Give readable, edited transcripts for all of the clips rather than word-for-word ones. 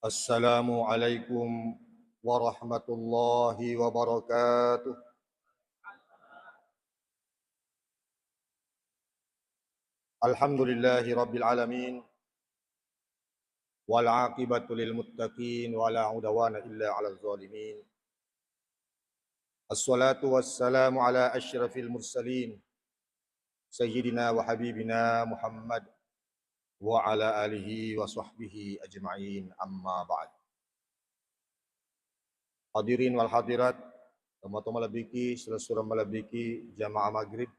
Assalamualaikum warahmatullahi wabarakatuh. Alhamdulillahi rabbil alamin. Wal aqibatu lil muttaqin wala udwana illa 'alal zalimin. Assalatu wassalamu ala asyrafil mursalin sayyidina wa habibina Muhammad wa ala alihi wa sahbihi ajma'in, amma ba'd. Hadirin wal hadirat, teman-teman malabiki, saudara malabiki jamaah maghrib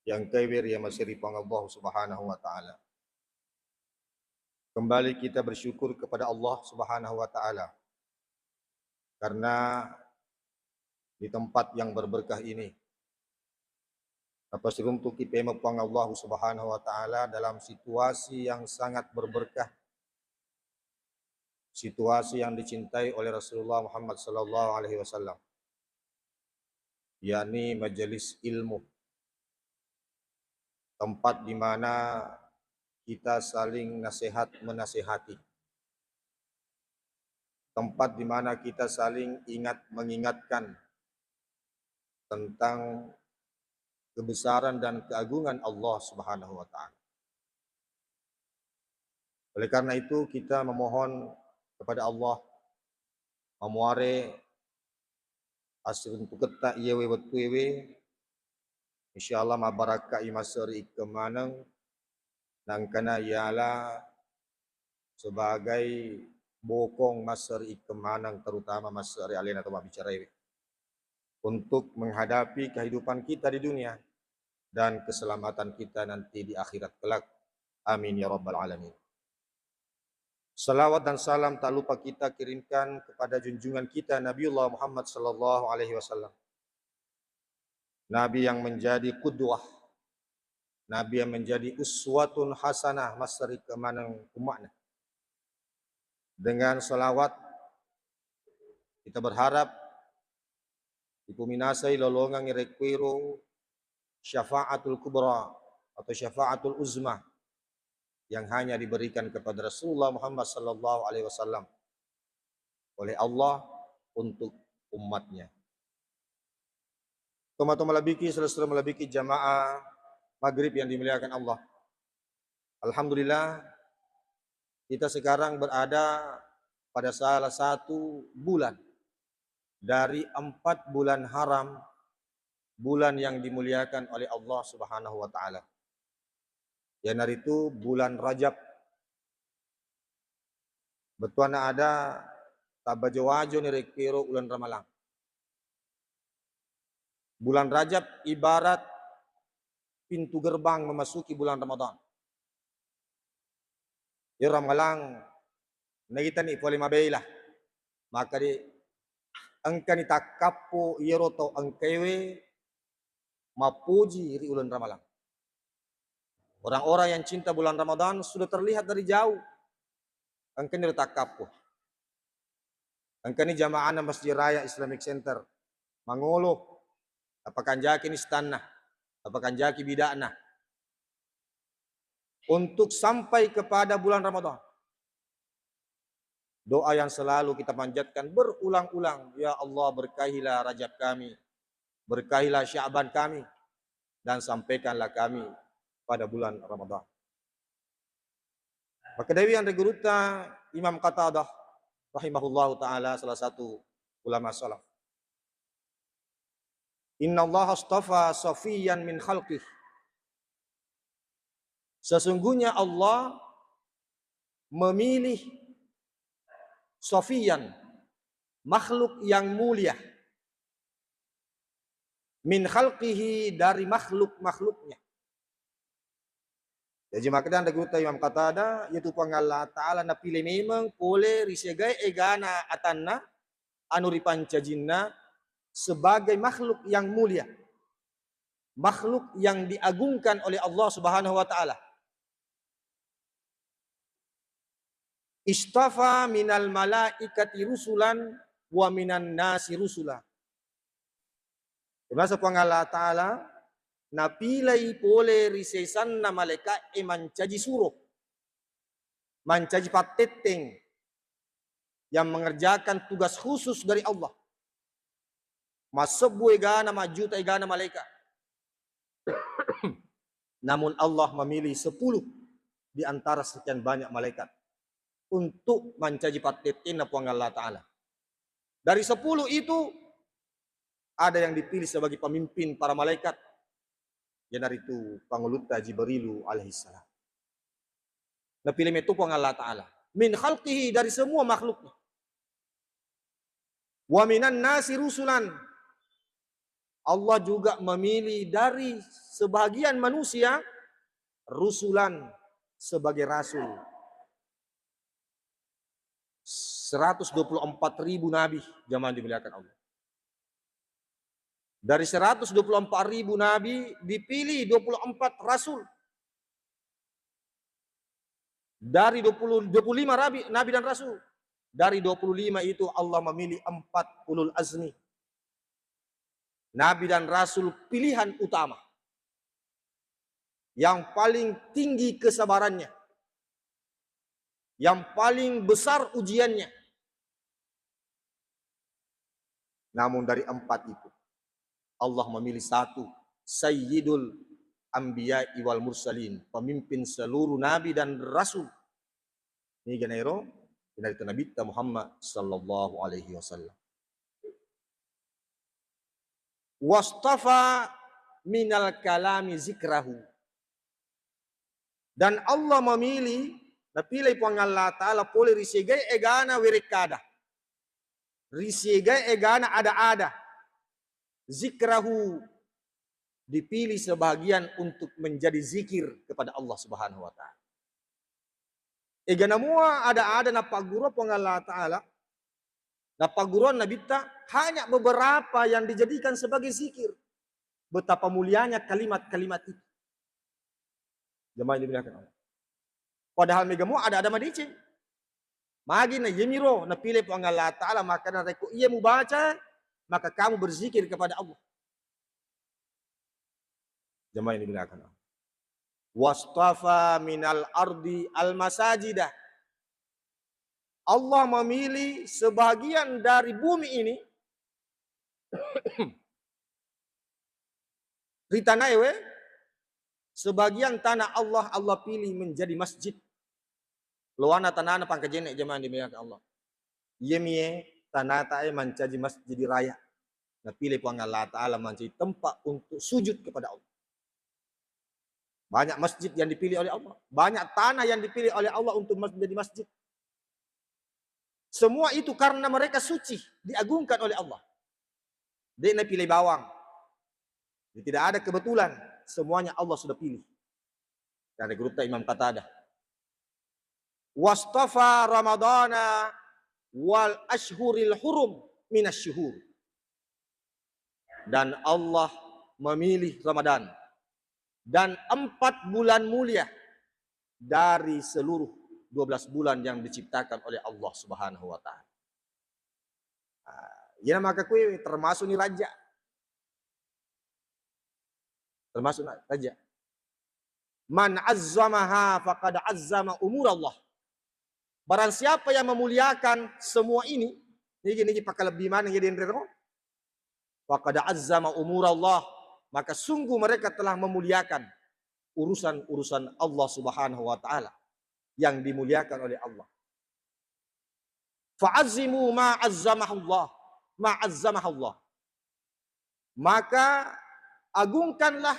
yang kawir yang masih ripang Allah Subhanahu wa taala. Kembali kita bersyukur kepada Allah Subhanahu wa taala karena di tempat yang berberkah ini untuk kita mempang Allah Subhanahu wa taala dalam situasi yang sangat berberkah, situasi yang dicintai oleh Rasulullah Muhammad sallallahu alaihi wasallam, yakni majelis ilmu, tempat di mana kita saling nasihat menasihati, tempat di mana kita saling ingat mengingatkan tentang kebesaran dan keagungan Allah Subhanahu wa taala. Oleh karena itu kita memohon kepada Allah memuare asir untuk kita iyewe wetuewe insyaallah mabaraka imaseri kemanang nangkana ialah sebagai bokong maseri kemanang, terutama maseri alena atau bicara untuk menghadapi kehidupan kita di dunia dan keselamatan kita nanti di akhirat kelak. Amin ya rabbal alamin. Salawat dan salam tak lupa kita kirimkan kepada junjungan kita Nabiullah Muhammad sallallahu alaihi wasallam. Nabi yang menjadi qudwah, Nabi yang menjadi uswatun hasanah masari kemanang umatnya. Dengan salawat kita berharap dipuminasai lolongan irekwiro syafaatul kubra atau syafaatul uzma yang hanya diberikan kepada Rasulullah Muhammad sallallahu alaihi wasallam oleh Allah untuk umatnya. Teman-teman malabiki, saudara malabiki jamaah maghrib yang dimuliakan Allah. Alhamdulillah kita sekarang berada pada salah satu bulan dari 4 bulan haram, bulan yang dimuliakan oleh Allah Subhanahu wa taala. Yang hari itu bulan Rajab. Betuana ada tabajo-wajo ni rekiro ulan Ramalang. Bulan Rajab ibarat pintu gerbang memasuki bulan Ramadan. Ya Ramalang nakita ni pole mabela. Maka di angka ni takapo yeroto angkewe mapuji ri ulan Ramalang. Orang-orang yang cinta bulan Ramadan sudah terlihat dari jauh. Angka ni takapo. Angka ni jamaah Masjid Raya Islamic Center mangolo apakah jaki ni istana, apakah jaki bidana untuk sampai kepada bulan Ramadan. Doa yang selalu kita panjatkan berulang-ulang, ya Allah berkahilah Rajab kami, berkahilah Sya'ban kami, dan sampaikanlah kami pada bulan Ramadan. Maka Dewi yang reguruta Imam Qatadah rahimahullahu ta'ala, salah satu ulama salaf. Inna Allah astafa safiyan min khalqih. Sesungguhnya Allah memilih safiyan, makhluk yang mulia, min khalqihi, dari makhluk-makhluknya. Jadi makanya ada guta Imam Qatada yaitu Allah Ta'ala na pilih memang boleh risegai egana atanna anuri pancajinna sebagai makhluk yang mulia, makhluk yang diagungkan oleh Allah Subhanahu wa taala. Istafa minal malaikati rusulan wa minan nasi rusula. Masa Allah Ta'ala napilai pole risesan na malaikat mancaji suruh, mancaji pateteng yang mengerjakan tugas khusus dari Allah. Masebu egana majuta egana malaikat. Namun Allah memilih 10 di antara sekian banyak malaikat untuk mencaji patitin Allah Ta'ala. Dari 10 itu ada yang dipilih sebagai pemimpin para malaikat. Yang itu panguluta Jibrilu alaihissalam. Napilih itu Allah Ta'ala. Min khalqihi, dari semua makhluknya. Wa minan nasi rusulan. Allah juga memilih dari sebagian manusia rusulan sebagai rasul. 124.000 nabi zaman dimuliakan Allah. Dari 124.000 nabi dipilih 24 rasul. Dari 25 nabi dan rasul. Dari 25 itu Allah memilih 4 ulul azmi. Nabi dan rasul pilihan utama. Yang paling tinggi kesabarannya. Yang paling besar ujiannya. Namun dari 4 itu Allah memilih 1, Sayyidul Anbiya wal Mursalin, pemimpin seluruh nabi dan rasul. Ini ganero dari Nabi Muhammad sallallahu alaihi wasallam. Wastafa minal kalami zikrahu. Dan Allah memilih, napilih pang Allah Ta'ala poli risigai egana wirikada. Risigai egana ada-ada. Zikrahu, dipilih sebagian untuk menjadi zikir kepada Allah Subhanahu wa Ta'ala. Egana mua ada na paguro pang Allah Ta'ala. Na paguron na bita hanya beberapa yang dijadikan sebagai zikir. Betapa mulianya kalimat-kalimat itu. Jemaah yang dimuliakan Allah. Padahal megamu ada madice. Magi na yemiro na pilih pang Allah Ta'ala, maka na reko iya mu baca, maka kamu berzikir kepada Allah. Jemaah yang dimuliakan Allah. Wastafa minal ardi al-masajidah. Allah memilih sebagian dari bumi ini Ritanaewe, sebagian tanah Allah pilih menjadi masjid. Luana tanah pangkajene jemaah dimuliakan Allah. Yemie tanah tae menjadi masjid raya. Nah pilih pang Allah Ta'ala menjadi tempat untuk sujud kepada Allah. Banyak masjid yang dipilih oleh Allah. Banyak tanah yang dipilih oleh Allah untuk menjadi masjid. Semua itu karena mereka suci, diagungkan oleh Allah. Dia pilih bawang. Tidak ada kebetulan, semuanya Allah sudah pilih. Dari grup Imam Qatadah. Wastafa Ramadana wal ashhuril hurum minasyuhur. Dan Allah memilih Ramadan dan 4 bulan mulia dari seluruh 12 bulan yang diciptakan oleh Allah Subhanahu wa Ta'ala. Ya maka kue termasuk ni raja. Termasuk raja. Man azzamaha faqad azzama umur Allah. Barang siapa yang memuliakan semua ini pakai lebih mana jadi endero? Faqad azzama umur Allah. Maka sungguh mereka telah memuliakan urusan-urusan Allah Subhanahu wa Ta'ala yang dimuliakan oleh Allah. Fa'azzimu ma'azzamahullah. Ma'azzamahullah. Maka agungkanlah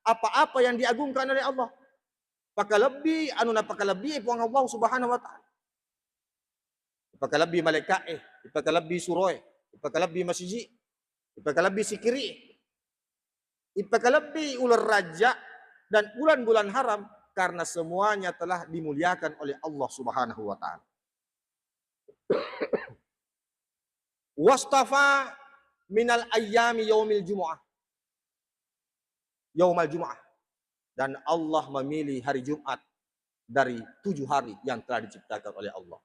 apa-apa yang diagungkan oleh Allah. Pakalebih pakalebih puang Allah Subhanahu wa Ta'ala. Pakalebih malaikat pakalebih suroi, pakalebih masjid, pakalebih sikiri. Pakalebih ular raja dan bulan-bulan haram. Karena semuanya telah dimuliakan oleh Allah Subhanahu wa Ta'ala. Wastafa minal ayyami yaumil jumu'ah. Yaumal jumu'ah. Dan Allah memilih hari Jumat dari 7 hari yang telah diciptakan oleh Allah.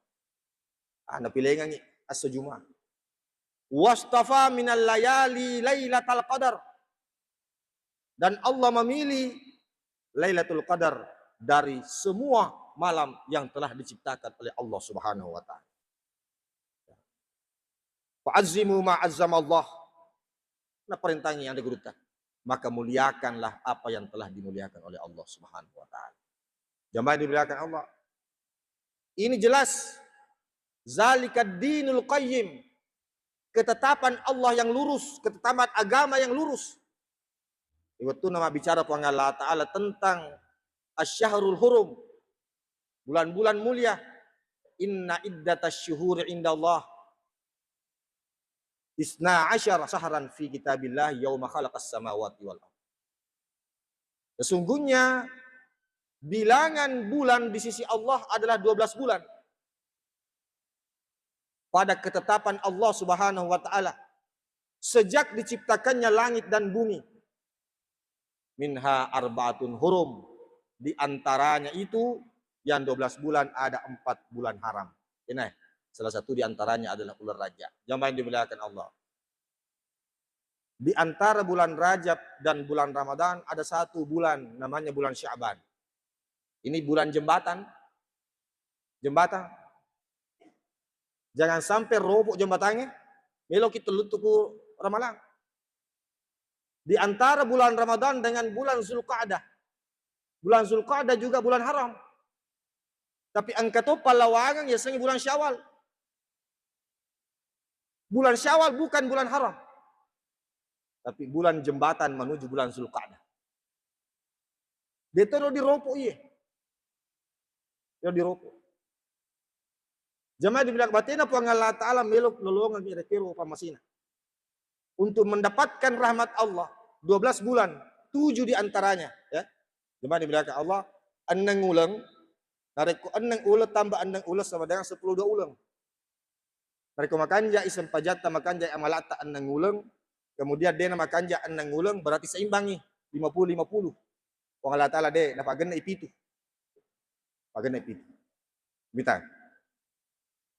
Ana pilengan ni as Jumat. Wastafa minal layali lailatul qadar. Dan Allah memilih Lailatul Qadar dari semua malam yang telah diciptakan oleh Allah Subhanahu wa Ta'ala. Fa'azzimu ma'azzamallah. Nah perintahnya yang digunakan. Maka muliakanlah apa yang telah dimuliakan oleh Allah Subhanahu wa taala. Jamaah dimuliakan Allah. Ini jelas zalikad dinul qayyim. Ketetapan Allah yang lurus, ketetapan agama yang lurus. Itu nama bicara Allah taala tentang asy-syahrul hurum. Bulan-bulan mulia. Inna iddatasy syuhuri indallah Isna asyara sahran fi kitabillah yauma khalaqas samawati wal ardh. Sesungguhnya bilangan bulan di sisi Allah adalah 12 bulan. Pada ketetapan Allah Subhanahu wa taala sejak diciptakannya langit dan bumi. Minha arbaatun hurum. Di antaranya itu yang 12 bulan ada 4 bulan haram. Ini salah satu di antaranya adalah ular raja. Jamaah yang dimuliakan Allah. Di antara bulan Rajab dan bulan Ramadan ada satu bulan namanya bulan Sya'ban. Ini bulan jembatan. Jembatan. Jangan sampai roboh jembatannya. Melo kita lutuku Ramalan. Di antara bulan Ramadan dengan bulan Zulqa'dah. Bulan Zulqa'dah juga bulan haram. Tapi angka tu palawangan ya sengi bulan Syawal. Bulan Syawal bukan bulan haram. Tapi bulan jembatan menuju bulan Zulqa'dah. Dia terus diropok iya. Dia diropok. Jemaah dibilang batina puang Allah Ta'ala meluk lolongan kira-kira pamasina. Untuk mendapatkan rahmat Allah. 12 bulan. 7 di antaranya. Ya. Jemaah dibilang Allah. Annang ulang. Nariku annang ulang tambah annang ulang sama dengan 10 dua ulang. Nariku makanja isem pajata makanja amalata annang ulang. Kemudian dia nama kanja annang ulang berarti seimbangi 50-50. Wong Allah Ta'ala deh dapat gena ipitu. Pagena ipitu. Bintang.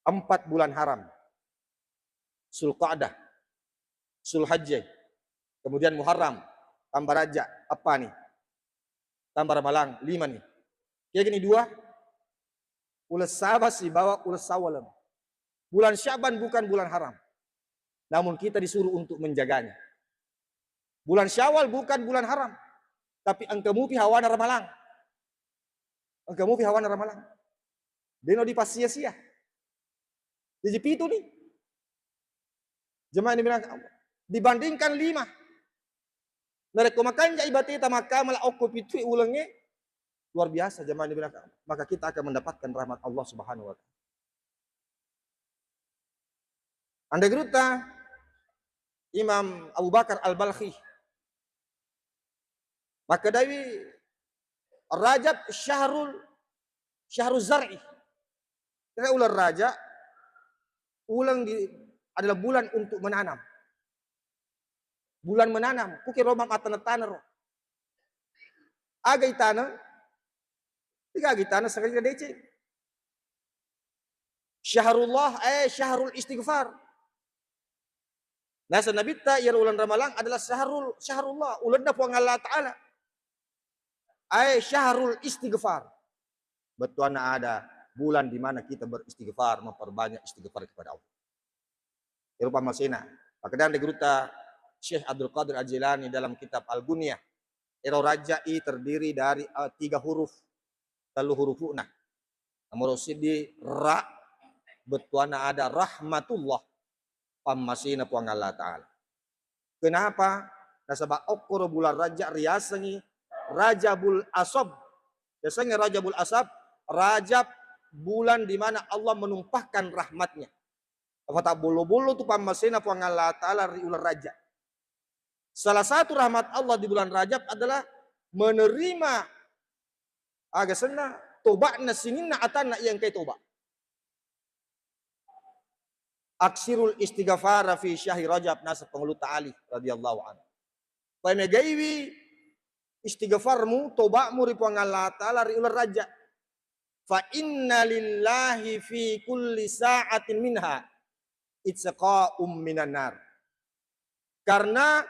4 bulan haram. Zulqa'dah. Zulhajjah. Kemudian Muharram. Tambah Raja. Apa nih? Tambah Ramalan. 5 nih. Kayak gini 2. Ulas Sabas dibawa ulas Sawalam. Bulan Syaban bukan bulan haram. Namun kita disuruh untuk menjaganya. Bulan Syawal bukan bulan haram. Tapi angkamu pi hawana Ramalan. Angkamu pi hawana Ramalan. Deno di pas sia-sia. Jadi itu nih. Jemaah ini bilang, dibandingkan 5. Mereka makan ja ibatita maka malah okop itu ulangnya luar biasa jemaah ini bilang. Maka kita akan mendapatkan rahmat Allah Subhanahu wa taala. Anda geruta Imam Abu Bakar Al-Balkhi. Maka dari Rajab syahrul zar'i. Karena ular raja ulang adalah bulan untuk menanam. Bulan menanam. Kuki romam tanah. Agay tanah. Tiga agay tanah sekali dece. Syahrullah syahrul istighfar. Nasa nabita ya ulan Ramalan adalah syahrullah. Ulan na po ang Allah Ta'ala. Syahrul istighfar. Betul ada bulan di mana kita beristighfar, memperbanyak istighfar kepada Allah. Eropa masina. Maka dan diguruta Syekh Abdul Qadir Al-Jilani dalam kitab Al-Gunyah. Ero rajai terdiri dari 3 huruf. 3 hurufuna. Nomor sidi ra. Betul ada rahmatullah. Pamasina puang Allah Ta'ala. Kenapa? Nasabak okor bulan Rajab riasangi Rajabul Asab. Biasanya Rajabul Asab, Rajab bulan di mana Allah menumpahkan rahmatnya. Kata bulu-bulu tu pamasina puang Allah Ta'ala riulah Rajab. Salah satu rahmat Allah di bulan Rajab adalah menerima agak sena tobat nasingin na atana yang kay tobat. Aksirul istighfar fi syahri Rajab nasa pengelut ta'ali radhiyallahu anhu. Pai megaiwi istighfarmu tobatmu ri puang Allah Ta'ala ri ular Rajab. Fa inna lillahi fi kulli sa'atin minha itqa'um minan nar. Karena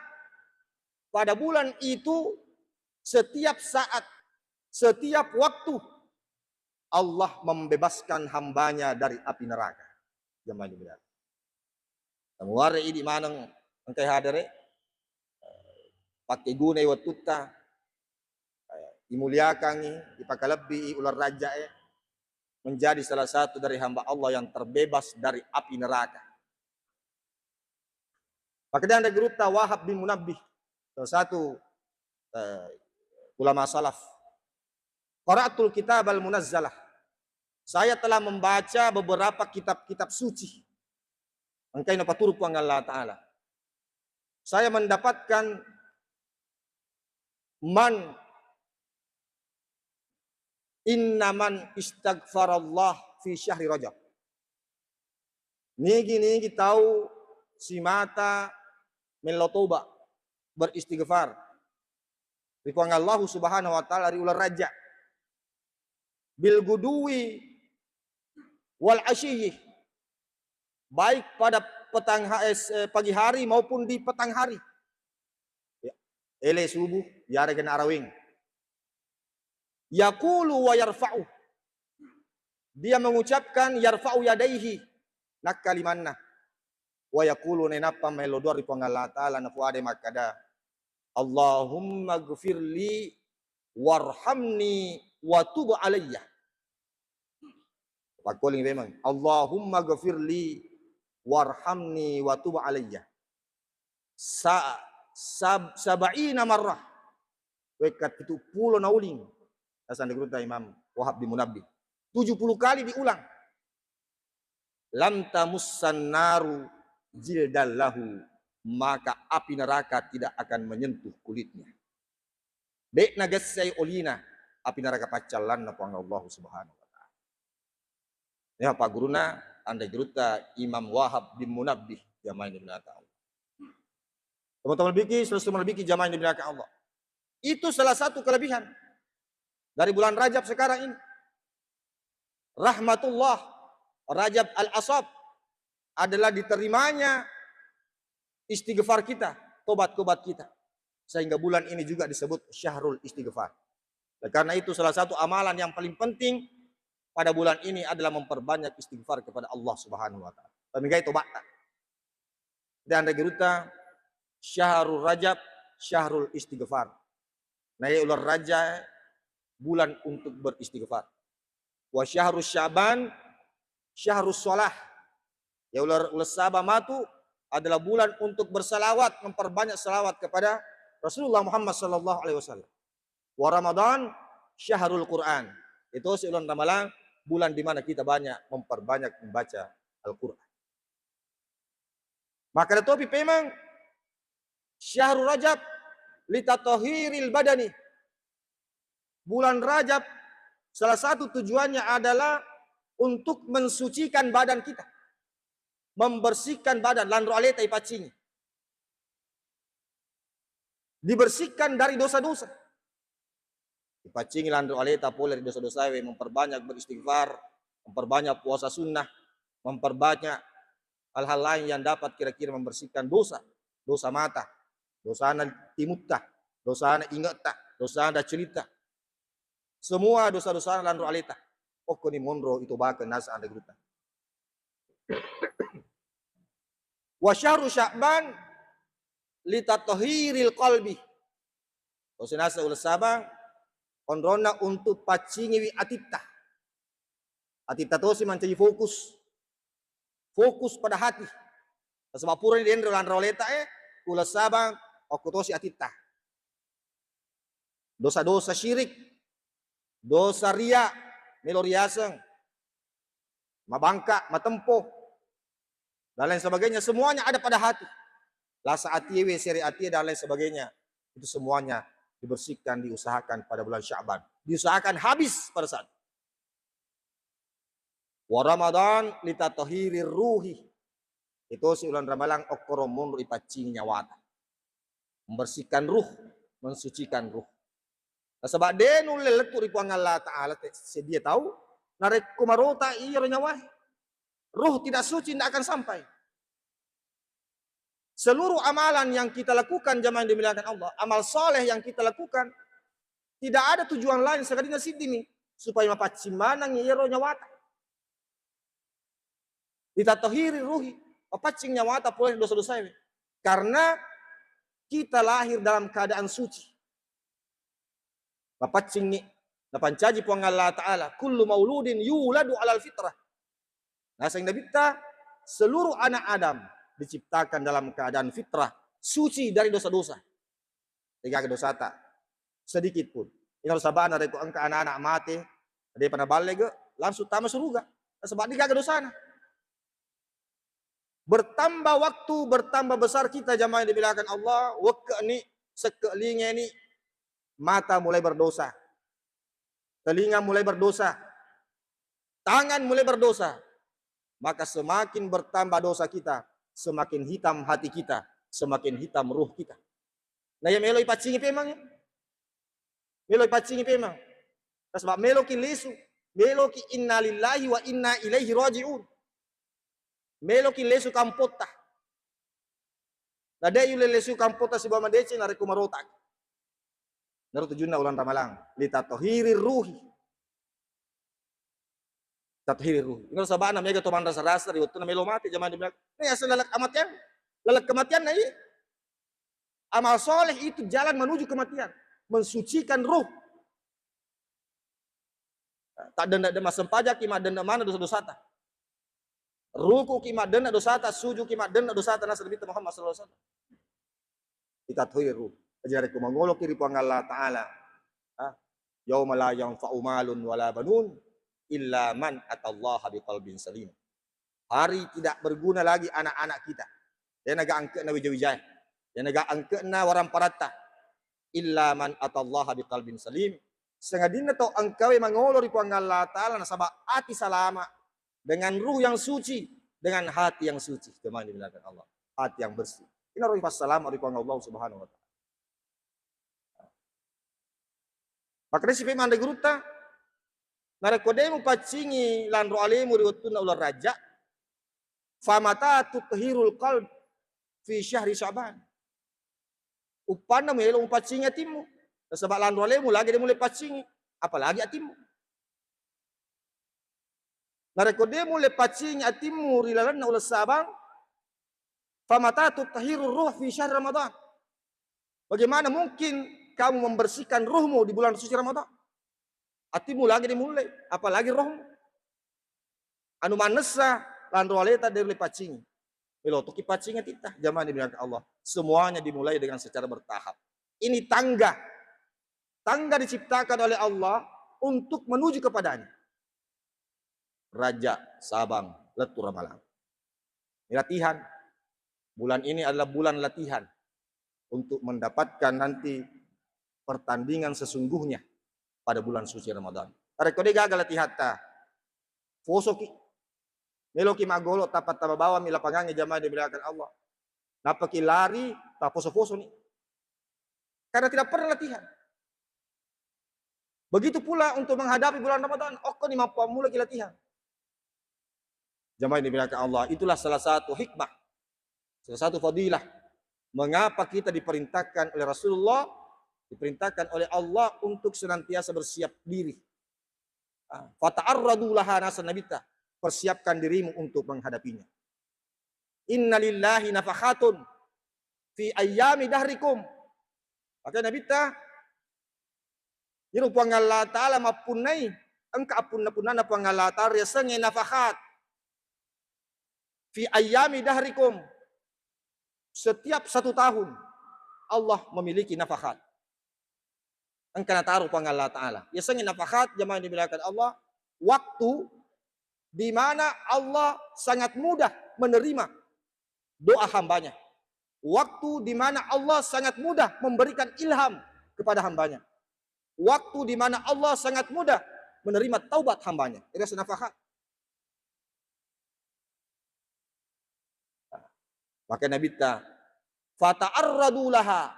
pada bulan itu setiap saat, setiap waktu Allah membebaskan hambanya dari api neraka. Jemaah dimuliakan. Tamuare idi manang angkai hadare pakai guna watutta dimuliakan ipakalebi ular raja menjadi salah satu dari hamba Allah yang terbebas dari api neraka. Maka dia ada geruta Wahab bin Munabbih, salah satu ulama salaf. Qara'atul kitab al-munazzalah. Saya telah membaca beberapa kitab-kitab suci. Angkai na paturuk ang Allah Ta'ala. Saya mendapatkan innaman istaghfarallah fi syahri Rajab. Nigi tahu si mata melotoba beristighfar. Rikuang Allah Subhanahu wa taala dari ular raja. Bil guduwi wal asyiyi. Baik pada pagi hari maupun di petang hari. Ele subuh yare kena arawing. Yaqulu wa yarfa'u. Dia mengucapkan yarfa'u yadaihi nak kalimanna. Wa yaqulu nenapa melodor rikuang Allah taala nafuade makada. Allahumma ghfirli warhamni wa tub alayya. Pakuling memang Allahumma ghfirli warhamni wa tub alayya. Sab'ina marrah. Wekat 70 nauling. Asan diguruta Imam Wahab bin Munabbih. 70 kali diulang. Lam tamussan naru jildallahu, maka api neraka tidak akan menyentuh kulitnya. Dek nagasai olina api neraka pacalan na Allah Subhanahu wa taala. Ya Pak Guruna anda geruta Imam Wahab bin Munabbih jamaah di belakang Allah. Teman-teman biki selesai biki jamaah di belakang Allah. Itu salah satu kelebihan dari bulan Rajab sekarang ini. Rahmatullah Rajab al-Asab adalah diterimanya istighfar kita, tobat-tobat kita. Sehingga bulan ini juga disebut Syahrul Istighfar. Dan karena itu salah satu amalan yang paling penting pada bulan ini adalah memperbanyak istighfar kepada Allah Subhanahu wa taala. Pemigai tobat. Dan regeruta Syahrul Rajab, Syahrul Istighfar. Nah, ular raja bulan untuk beristighfar. Wa Syahrul Syaban, Syahrul Shalah. Ya ular sabamatu adalah bulan untuk bersalawat, memperbanyak salawat kepada Rasulullah Muhammad sallallahu alaihi wasallam. Wa Ramadan Syahrul Quran. Itu bulan Ramadan, bulan di mana kita memperbanyak membaca Al-Quran. Maka tetapi memang Syahrul Rajab litatahhiril badani. Bulan Rajab salah satu tujuannya adalah untuk mensucikan badan kita. Membersihkan badan lan ro'aleta ipacingi. Dibersihkan dari dosa-dosa. Ipacingi lan ro'aleta pole dari dosa-dosa, memperbanyak beristighfar, memperbanyak puasa sunnah, memperbanyak hal-hal lain yang dapat kira-kira membersihkan dosa. Dosa mata, dosa anak timutta, dosa anak ingata, dosa anak cerita. Semua dosa-dosa lan ro'aleta. Oko ni monro itu bahkan nasa anda gruta. Wa syahru Sya'ban litatahhiril qalbi. Osenasa ulah sabang onrona untuk pacingi atita. Atita to si mencari fokus. Fokus pada hati. Sebab pura di endro lan roleta ulah sabang aku to si atita. Dosa-dosa syirik, dosa ria, meloriaseng, mabangka, matempo, dan lain sebagainya, semuanya ada pada hati. Lasa atiwe, seri atiwe, dan lain sebagainya. Itu semuanya dibersihkan, diusahakan pada bulan Sya'ban. Diusahakan habis pada saat. Wa Ramadan litatahhirir ruhi. Itu si ulan Ramalan okoromun ipacing nyawata. Membersihkan ruh, mensucikan ruh. Nah, sebab denul leletur ipuang Allah Ta'ala, dia tahu, narek kumarota iya nyawa. Ruh tidak suci tidak akan sampai. Seluruh amalan yang kita lakukan jamaah yang dimuliakan Allah, amal soleh yang kita lakukan, tidak ada tujuan lain sekadina sidini supaya mapacimana ngiro nyawata. Ditatahiri ruhi, Papacing nyawa ta pulih dosa-dosa we. Karena kita lahir dalam keadaan suci. Papacing ni napancaji puang Allah Ta'ala, kullu mauludin yuladu alal fitrah. Nah, sehingga kita seluruh anak Adam diciptakan dalam keadaan fitrah, suci dari dosa-dosa. Tidak dosa tak sedikit pun. Ingat sabana dari angka anak-anak mati, dia pernah balik langsung tamat surga. Sebab dia gak dosa. Bertambah waktu, bertambah besar kita jamaah yang dibilangkan Allah, waka ni sekelilingnya ini mata mulai berdosa, telinga mulai berdosa, tangan mulai berdosa. Maka semakin bertambah dosa kita, semakin hitam hati kita, semakin hitam ruh kita. Nah ya meloi pacingi pemang ya. Meloi pacingi pemang. Sebab meloki lesu, meloki inna lillahi wa inna ilaihi raji'un. Meloki lesu kampota. Nada yule lesu kampota si bama dece na rekumarotak. Naruto junna ulan ramalang, litatohiri ruhi. Tathiri ruhi. Ingat sabana mega to man rasa-rasa riwat na melo mati zaman di bilang. Ini asal lalak kematian. Lalak kematian na iya. Amal soleh itu jalan menuju kematian, mensucikan ruh. Tak denda masem pajak kima denda mana dosa-dosa ta. Ruku kima denda dosa ta, sujud kima denda dosa ta nasr bita Muhammad sallallahu alaihi wasallam. Tathiri ruh. Ajare ko mangolo kiri po Allah Ta'ala. Yauma la yanfa'u malun wala banun illa man atallaha biqalbin salim. Hari tidak berguna lagi anak-anak kita. Dia naga angke na wijaya. Dia naga angke na waram parata. Illa man atallaha biqalbin salim. Sengadina to angkawe mangolor ipo Allah Ta'ala na sabab hati salama dengan ruh yang suci, dengan hati yang suci. Kemana dibilangkan Allah? Hati yang bersih. Ina ruh wassalam ipo Allah Subhanahu wa Ta'ala. Maka si peman de guruta narekodemu pacingi lan roalemu riwatuna ular raja famata tuthirul qalb fi syahri Sya'ban. Upana melo pacingi atimu. Sebab lan roalemu lagi dia mulai pacingi, apalagi atimu. Narekodemu le pacingi atimu rilalan ular sabang famata tuthirul ruh fi syahr Ramadan. Bagaimana mungkin kamu membersihkan ruhmu di bulan suci Ramadan? Hatimu lagi dimulai, apalagi rohmu. Anu manesa lan roaleta dari pacingi. Melotoki pacingi titah zaman dibilangkan Allah. Semuanya dimulai dengan secara bertahap. Ini tangga. Tangga diciptakan oleh Allah untuk menuju kepadanya. Raja, Sabang, Letu Ramalang. Latihan. Bulan ini adalah bulan latihan untuk mendapatkan nanti pertandingan sesungguhnya pada bulan suci Ramadan. Rekode gagal latihan ta. Fosoki. Meloki magolo tapat tababawa mila pangangi jamaah dibilangkan Allah. Napaki lari ta foso-foso ni. Karena tidak pernah latihan. Begitu pula untuk menghadapi bulan Ramadan, okko ni mampu mulai latihan. Jamaah dibilangkan Allah, itulah salah satu hikmah, salah satu fadilah. Mengapa kita diperintahkan oleh Rasulullah, diperintahkan oleh Allah untuk senantiasa bersiap diri. Fata'arradu laha nasan nabita. Persiapkan dirimu untuk menghadapinya. Inna lillahi nafakhatun fi ayyami dahrikum. Maka nabita, yirupuang Allah Ta'ala mapunay, angka apun-apunan na puang Allah Ta'ala, resengay nafakhat. Fi ayyami dahrikum. Setiap 1 tahun, Allah memiliki nafakhat. Ang kanataruh pang Allah Ta'ala. Yasangin nafakhat, jamaah dibilangkan Allah, waktu di mana Allah sangat mudah menerima doa hambanya. Waktu di mana Allah sangat mudah memberikan ilham kepada hambanya. Waktu di mana Allah sangat mudah menerima taubat hambanya. Ini nafakhat. Maka Nabi ta, fata'arradu laha.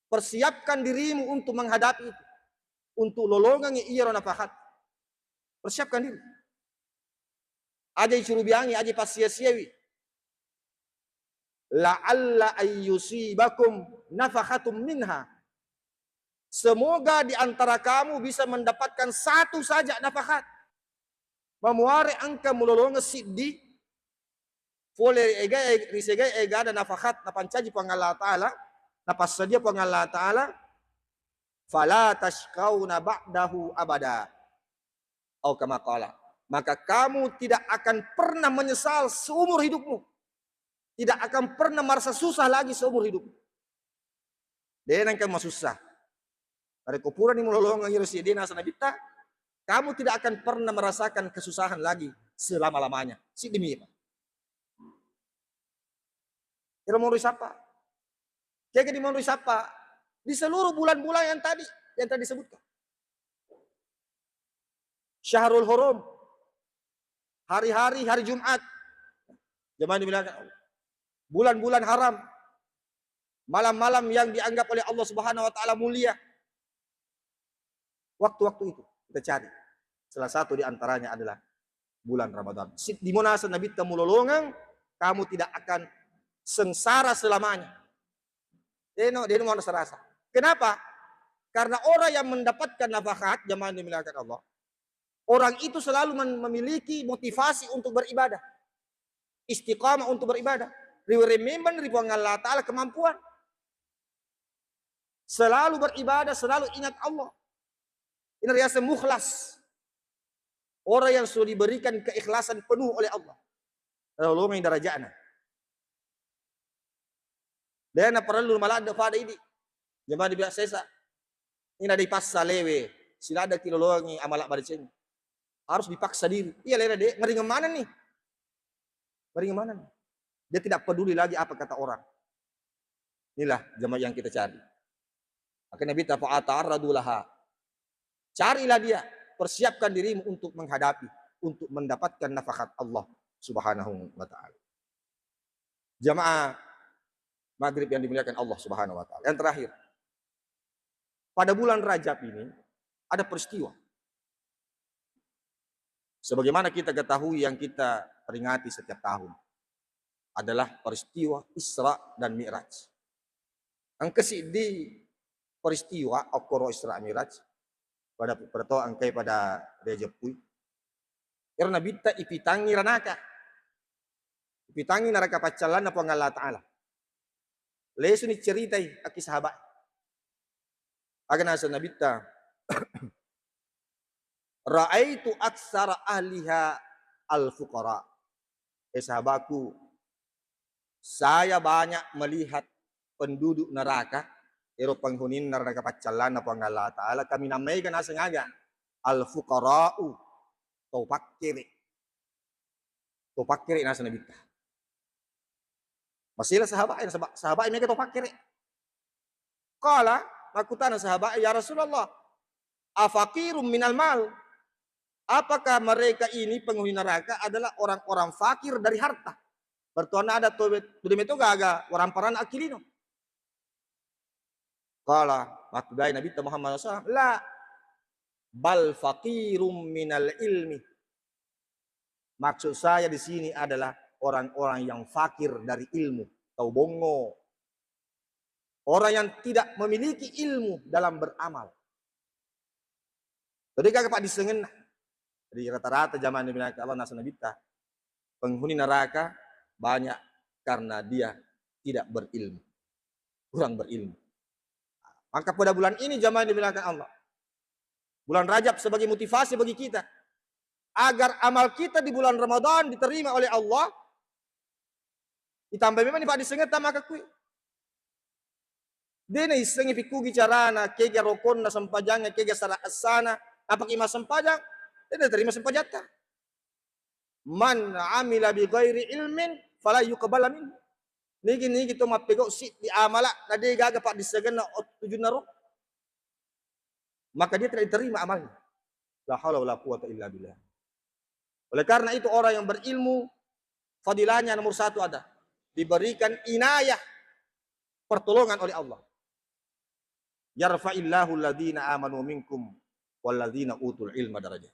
Persiapkan dirimu untuk menghadapi itu. Untuk lolongan iya nafakhat. Persiapkan diri. Aja curubiangi, aja pasia-siawi. La'alla ayyusibakum nafakhatum minha. Semoga di antara kamu bisa mendapatkan 1 saja nafakhat. Memuari angka mulolongan siddi Fole ega risega ega ada nafahat na pancaji pang Allah Ta'ala, na pasadia pang Allah Ta'ala, fala tashkauna ba'dahu abada. Atau kama qala, maka kamu tidak akan pernah menyesal seumur hidupmu. Tidak akan pernah merasa susah lagi seumur hidupmu. Dia yang kamu susah. Dari kupuran ini mulolong ngirus dia nasa nabita, kamu tidak akan pernah merasakan kesusahan lagi selama-lamanya. Si demi apa? Kira mau risapa? Kayak di mau risapa? Di seluruh bulan-bulan yang tadi disebutkan. Syahrul Hurum, hari-hari hari Jumat, jemaah dibilang bulan-bulan haram, malam-malam yang dianggap oleh Allah Subhanahu wa taala mulia. Waktu-waktu itu kita cari. Salah satu di antaranya adalah bulan Ramadan. Di mana Nabi temulolongan, kamu tidak akan sengsara selamanya. Dia mau serasa. Kenapa? Karena orang yang mendapatkan nafahat, jemaah dimuliakan Allah, orang itu selalu memiliki motivasi untuk beribadah. Istiqamah untuk beribadah. Remember ribuan Allah Ta'ala kemampuan. Selalu beribadah, selalu ingat Allah. Ini riasa mukhlas. Orang yang sudah diberikan keikhlasan penuh oleh Allah. Lalu yang darajana. Dan perlu malada pada ini. Jemaah biasa saya. Ini ada dipaksa lewe. Sila ada kilolongi amalak badiceng. Harus dipaksa diri. Iya lera dek, ngeri mana nih? Ngeri mana nih? Dia tidak peduli lagi apa kata orang. Inilah jemaah yang kita cari. Akhirnya Nabi ta'arradulaha. Carilah dia, persiapkan dirimu untuk menghadapi, untuk mendapatkan nafahat Allah Subhanahu wa taala. Jamaah Maghrib yang dimuliakan Allah Subhanahu wa taala. Yang terakhir, pada bulan Rajab ini ada peristiwa. Sebagaimana kita ketahui yang kita peringati setiap tahun adalah peristiwa Isra dan Mi'raj. Ang kasi di peristiwa okoro Isra Mi'raj pada perto angkai pada Rajab Pui. Karena bita ipitangi ranaka. Ipitangi naraka pacalan na Allah Ta'ala. Leso ni ceritay aki sahabat. Aga nasa nabita. Ra'aitu aksara ahliha al-fuqara. Sahabatku, saya banyak melihat penduduk neraka. Ero panghunin neraka pacalan na Allah Ta'ala. Kami namaikan na sengaja. Al-fuqara'u. Topakiri. Topakiri nasa nabita. Masila sahabat ini kita topakiri. Kala, makutana sahabat, ya Rasulullah, afakirum minal mal. Apakah mereka ini penghuni neraka adalah orang-orang fakir dari harta? Bertuana ada tuh itu gaga orang paran akilino. Kala makudai Nabi Muhammad SAW, la bal fakirum minal ilmi. Maksud saya di sini adalah orang-orang yang fakir dari ilmu, tau bongo. Orang yang tidak memiliki ilmu dalam beramal. Jadi kagak pak disengen. Jadi rata-rata zaman Nabi Allah nasa nabita, penghuni neraka banyak karena dia tidak berilmu, kurang berilmu. Maka pada bulan ini zaman dibilangkan Allah, bulan Rajab sebagai motivasi bagi kita agar amal kita di bulan Ramadan diterima oleh Allah. Ditambah memang ni pak disenget maka kui. Dia na isengi pikugi carana kega rokon na sampajangnya kega sana apa kima sampajang dia terima sampajata. Man amila bi ghairi ilmin fala yuqbal min. Nigi to mapego si di amala na dia gaga pak disegen na 7 naro. Maka dia tidak diterima amalnya. La haula wala quwata illa billah. Oleh karena itu orang yang berilmu fadilahnya nomor 1 ada. Diberikan inayah pertolongan oleh Allah. Yarfa'illahu alladhina amanu minkum walladhina utul ilma darajat.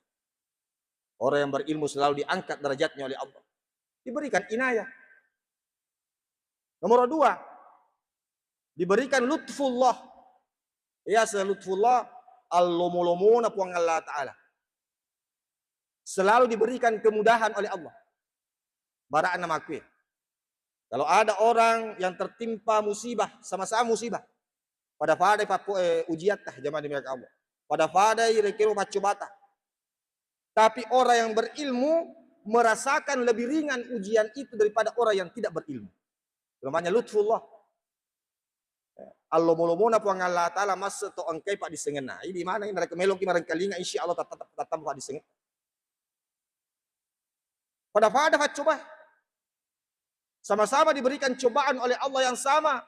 Orang yang berilmu selalu diangkat derajatnya oleh Allah. Diberikan inayah. Nomor 2, diberikan lutfullah. Ya, lutfullah al-lumulumuna puang Allah Ta'ala. Selalu diberikan kemudahan oleh Allah. Baraan nama kue. Kalau ada orang yang tertimpa musibah, sama-sama musibah. Pada fadai ujiat tah jamaah di mereka Allah. Pada fadai rekiru macubata. Tapi orang yang berilmu merasakan lebih ringan ujian itu daripada orang yang tidak berilmu. Namanya lutfullah. Allah mulumuna puang Allah Ta'ala masa to angkai pak disengena. Ini di mana ini mereka meloki marang kalinga insya Allah tetap pak disengena. Pada fadai coba. Sama-sama diberikan cobaan oleh Allah yang sama.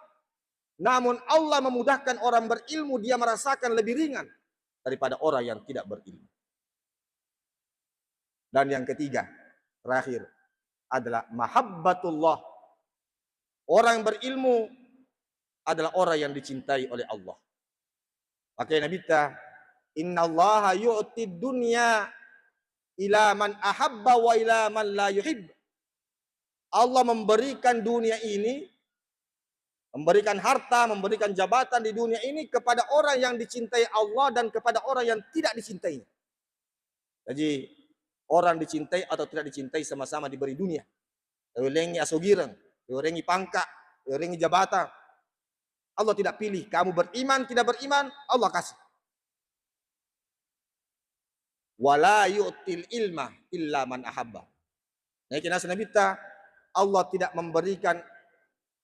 Namun Allah memudahkan orang berilmu, dia merasakan lebih ringan daripada orang yang tidak berilmu. Dan yang ketiga, terakhir, adalah mahabbatullah. Orang berilmu adalah orang yang dicintai oleh Allah. Makanya Nabi ta, innallaha yu'tid dunya ila man ahabba wa ila man la yuhib. Allah memberikan dunia ini, memberikan harta, memberikan jabatan di dunia ini kepada orang yang dicintai Allah dan kepada orang yang tidak dicintai. Jadi orang dicintai atau tidak dicintai sama-sama diberi dunia. Lewengi asogirang, lewengi pangkat, lewengi jabatan. Allah tidak pilih, kamu beriman, tidak beriman, Allah kasih. Wala yu'til ilma illa man ahabba. Nah, kena Nabi ta, Allah tidak memberikan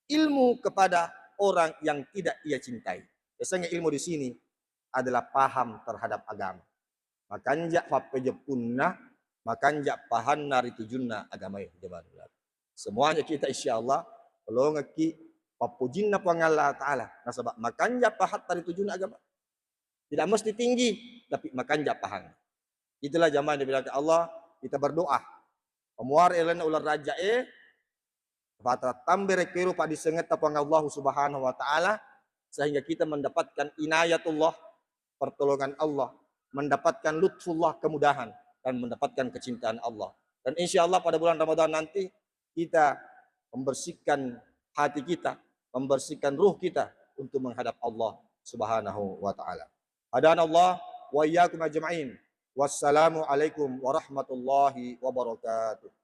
ilmu kepada orang yang tidak ia cintai. Biasanya ilmu di sini adalah paham terhadap agama. Makanja fapejepunna, makanja pahanna ritujunna agama ya. Semuanya kita insyaallah kalau ngeki papujinna pangalla Ta'ala. Nasabak makanja pahat ritujunna agama. Tidak mesti tinggi, tapi makanja pahan. Itulah jamaah yang dibilang Allah, kita berdoa. Pemuar elena ular raja Fatra tambere keru pak disenget tapang Allah Subhanahu wa Ta'ala, sehingga kita mendapatkan inayatullah, pertolongan Allah, mendapatkan lutfullah, kemudahan, dan mendapatkan kecintaan Allah. Dan insya Allah pada bulan Ramadan nanti kita membersihkan hati kita, membersihkan ruh kita untuk menghadap Allah Subhanahu wa Ta'ala. Hadanallah wa iyyakum ajma'in. Wassalamu alaikum warahmatullahi wabarakatuh.